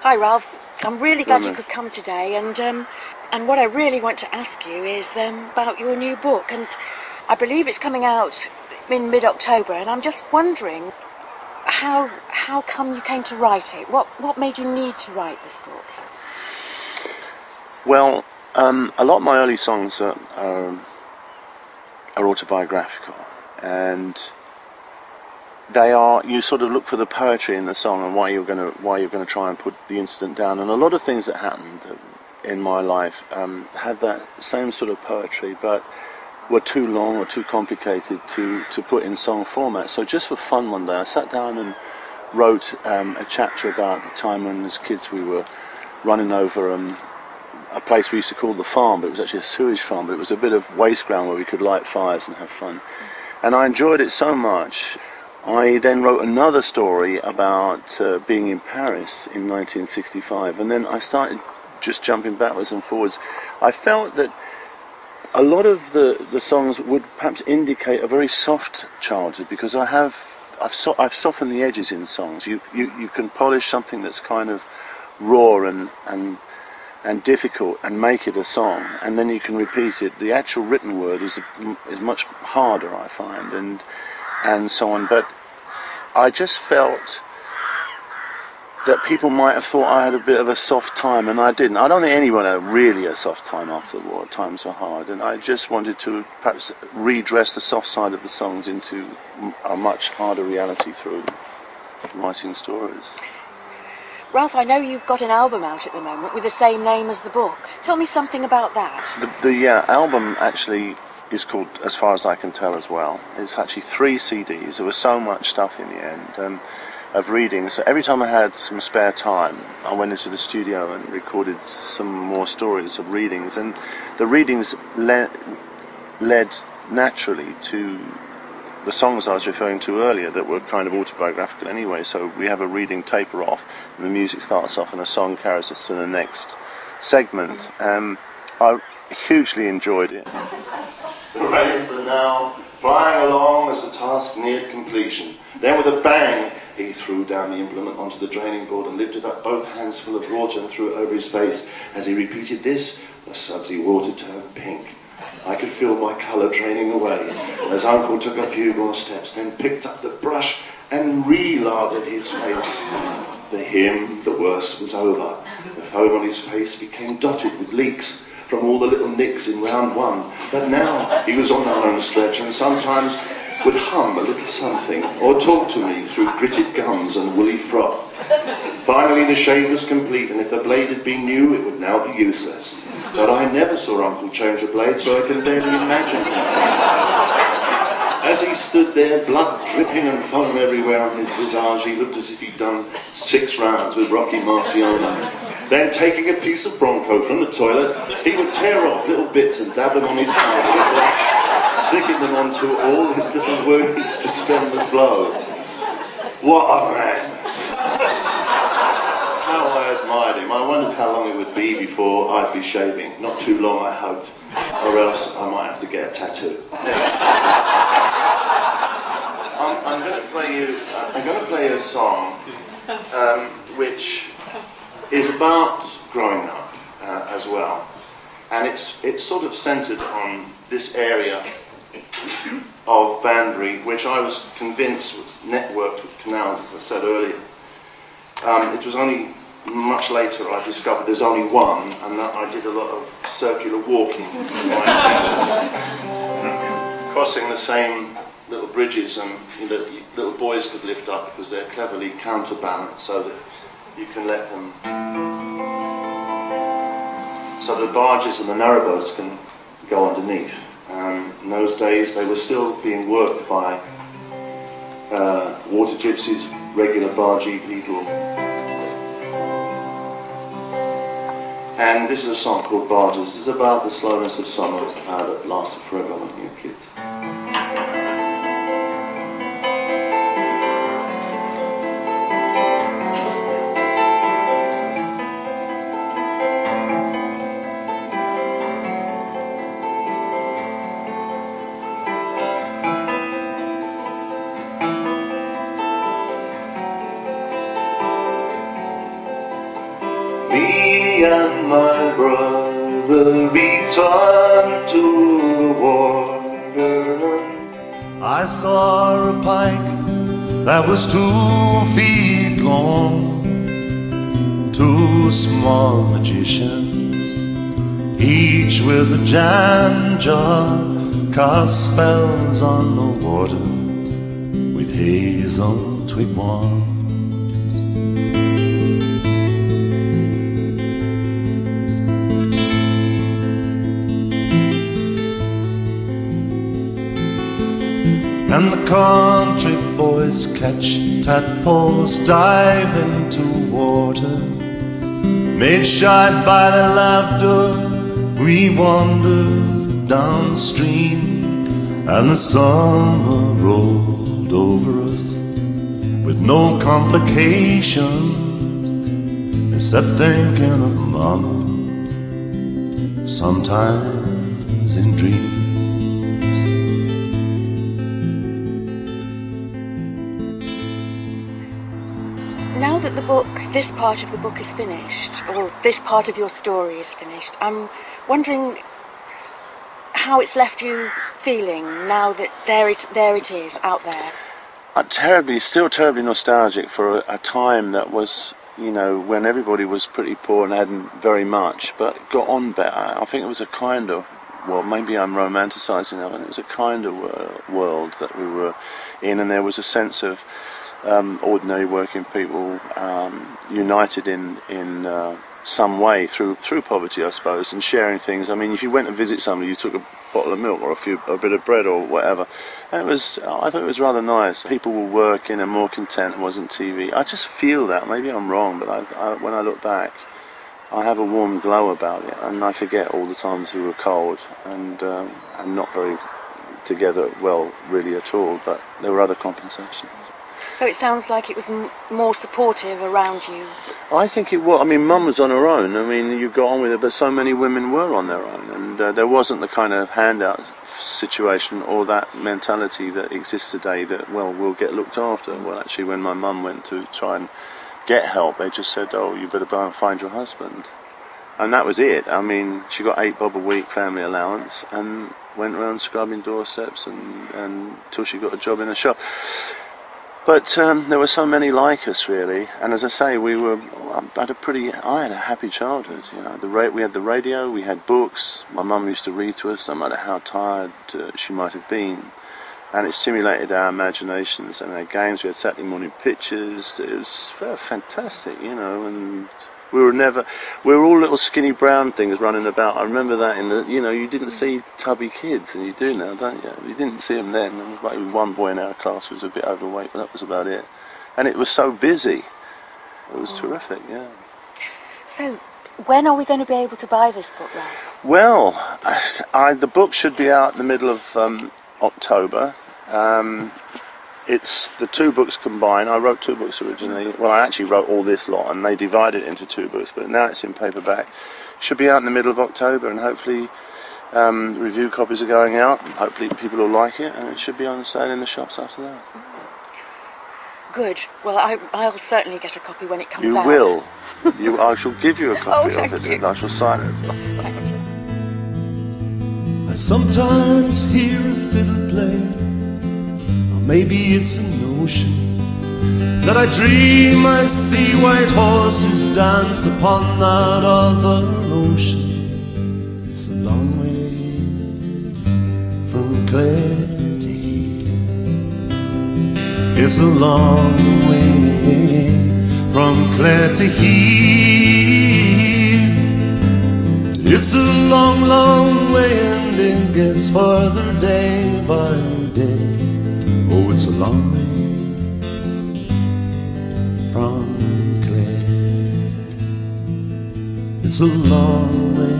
Hi, Ralph. I'm really glad you could come today, and what I really want to ask you is about your new book, and I believe it's coming out in mid-October, and I'm just wondering how come you came to write it? What made you need to write this book? Well, a lot of my early songs are autobiographical, and they are, you sort of look for the poetry in the song and why you're going to try and put the incident down. And a lot of things that happened in my life had that same sort of poetry, but were too long or too complicated to put in song format. So just for fun one day I sat down and wrote a chapter about the time when as kids we were running over a place we used to call the farm, but it was actually a sewage farm, but it was a bit of waste ground where we could light fires and have fun. And I enjoyed it so much. I then wrote another story about being in Paris in 1965, and then I started just jumping backwards and forwards. I felt that a lot of the songs would perhaps indicate a very soft childhood, because I've softened the edges in songs. You can polish something that's kind of raw and difficult and make it a song, and then you can repeat it. The actual written word is much harder, I find, and so on. But I just felt that people might have thought I had a bit of a soft time, and I didn't. I don't think anyone had really a soft time after the war. Times were hard, and I just wanted to perhaps redress the soft side of the songs into a much harder reality through writing stories. Ralph, I know you've got an album out at the moment with the same name as the book. Tell me something about that. The album actually is called As Far As I Can Tell as well. It's actually 3 CDs. There was so much stuff in the end of readings. So every time I had some spare time, I went into the studio and recorded some more stories of readings. And the readings led naturally to the songs I was referring to earlier that were kind of autobiographical anyway. So we have a reading taper off, and the music starts off and a song carries us to the next segment. I hugely enjoyed it. The rains are now flying along as the task neared completion. Then with a bang, he threw down the implement onto the draining board and lifted up both hands full of water and threw it over his face. As he repeated this, the sudsy water turned pink. I could feel my colour draining away as Uncle took a few more steps, then picked up the brush and re-lathered his face. For him, the worst was over. The foam on his face became dotted with leaks from all the little nicks in round 1. But now he was on the home stretch and sometimes would hum a little something or talk to me through gritted gums and woolly froth. Finally the shave was complete, and if the blade had been new it would now be useless. But I never saw Uncle change a blade, so I can barely imagine it. As he stood there, blood dripping and foam everywhere on his visage, he looked as if he'd done 6 rounds with Rocky Marciano. Then, taking a piece of Bronco from the toilet, he would tear off little bits and dab them on his hand, sticking them onto all his little wounds to stem the flow. What a man! How I admired him. I wondered how long it would be before I'd be shaving. Not too long, I hoped, or else I might have to get a tattoo. I'm going to play you a song which is about growing up as well, and it's sort of centred on this area of Banbury, which I was convinced was networked with canals, as I said earlier. It was only much later I discovered there's only one, and that I did a lot of circular walking in my adventures, crossing the same little bridges, and little boys could lift up because they're cleverly counterbalanced so that you can let them, so the barges and the narrowboats can go underneath. In those days they were still being worked by water gypsies, regular bargee people. And this is a song called Barges. This is about the slowness of summer with power that lasted forever when we were kids. Me and my brother returned to the waterland. I saw a pike that was 2 feet long. 2 small magicians, each with a jam jar, cast spells on the water with hazel twig wands. And the country boys catch tadpoles, dive into water. Made shy by the laughter, we wandered downstream, and the summer rolled over us with no complications, except thinking of Mama sometimes in dreams. Now that the book, this part of the book is finished, or this part of your story is finished, I'm wondering how it's left you feeling now that there it is out there. Still terribly nostalgic for a time that was, you know, when everybody was pretty poor and hadn't very much, but got on better. I think it was a kind of, well, maybe I'm romanticising it, but it was a kind of world that we were in, and there was a sense of ordinary working people united in some way through poverty, I suppose, and sharing things. I mean, if you went to visit somebody, you took a bottle of milk or a bit of bread or whatever, and I thought it was rather nice. People were working and more content. It wasn't TV. I just feel that. Maybe I'm wrong, but when I look back, I have a warm glow about it, and I forget all the times we were cold and not very together well, really at all. But there were other compensations. So it sounds like it was more supportive around you. I think it was. I mean, Mum was on her own. I mean, you got on with it, but so many women were on their own, and there wasn't the kind of handout situation or that mentality that exists today that, well, we'll get looked after. Well, actually, when my mum went to try and get help, they just said, oh, you better go and find your husband. And that was it. I mean, she got £8 a week family allowance and went around scrubbing doorsteps and till she got a job in a shop. But there were so many like us, really, and as I say, I had a happy childhood. You know, we had the radio, we had books. My mum used to read to us, no matter how tired she might have been, and it stimulated our imaginations and our games. We had Saturday morning pictures. It was fantastic, you know, and we were all little skinny brown things running about. I remember that you didn't see tubby kids, and you do now, don't you? You didn't see them then. There was maybe one boy in our class who was a bit overweight, but that was about it. And it was so busy. It was terrific, yeah. So, when are we going to be able to buy this book, Ralph? Well, the book should be out in the middle of October. It's the 2 books combined. I wrote 2 books originally. Well, I actually wrote all this lot, and they divided it into 2 books, but now it's in paperback. Should be out in the middle of October, and hopefully review copies are going out, and hopefully people will like it, and it should be on sale in the shops after that. Good. Well, I'll certainly get a copy when it comes out. You will. I shall give you a copy of it, and I shall sign it as well. Thanks. I sometimes hear a fiddle play. Maybe it's a notion that I dream I see white horses dance upon that other ocean. It's a long way from Clare to here. It's a long way from Clare to here. It's a long, long way, and it gets farther day by day. Oh, it's a long way from Clare. It's a long way